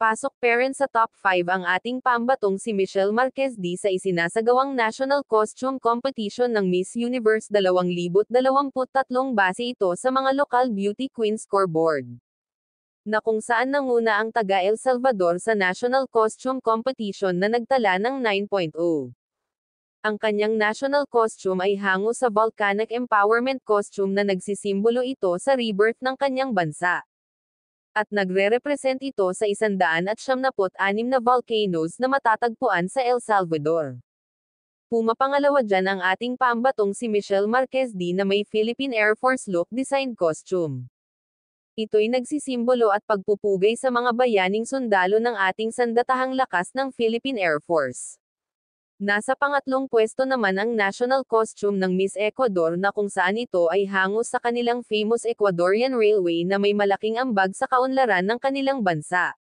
Pasok parent sa top 5 ang ating paambatong si Michelle Marquez D sa isinasagawang National Costume Competition ng Miss Universe 2023 base ito sa mga Local Beauty Queen Scoreboard. Na kung saan nanguna ang taga El Salvador sa National Costume Competition na nagtala ng 9.0. Ang kanyang national costume ay hango sa volcanic empowerment costume na nagsisimbolo ito sa rebirth ng kanyang bansa. At nagre-represent ito sa 176 na volcanoes na matatagpuan sa El Salvador. Pumapangalawa dyan ang ating paambatong si Michelle Marquez D na may Philippine Air Force look designed costume. Ito'y nagsisimbolo at pagpupugay sa mga bayaning sundalo ng ating sandatahang lakas ng Philippine Air Force. Nasa pangatlong pwesto naman ang national costume ng Miss Ecuador na kung saan ito ay hango sa kanilang famous Ecuadorian Railway na may malaking ambag sa kaunlaran ng kanilang bansa.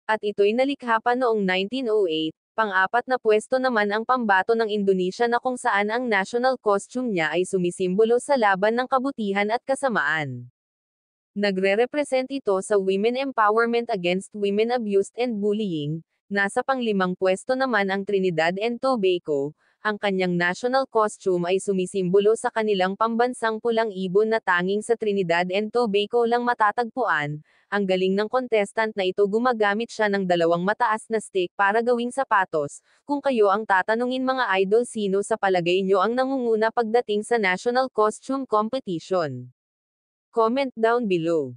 At ito'y nalikha pa noong 1908, pang-apat na pwesto naman ang pambato ng Indonesia na kung saan ang national costume niya ay sumisimbolo sa laban ng kabutihan at kasamaan. Nagre-represent ito sa women empowerment against women abused and bullying. Nasa panglimang pwesto naman ang Trinidad and Tobago, ang kanyang national costume ay sumisimbolo sa kanilang pambansang pulang ibon na tanging sa Trinidad and Tobago lang matatagpuan. Ang galing ng contestant na ito, gumagamit siya ng dalawang mataas na stick para gawing sapatos. Kung kayo ang tatanungin mga idol, sino sa palagay nyo ang nangunguna pagdating sa National Costume Competition? Comment down below.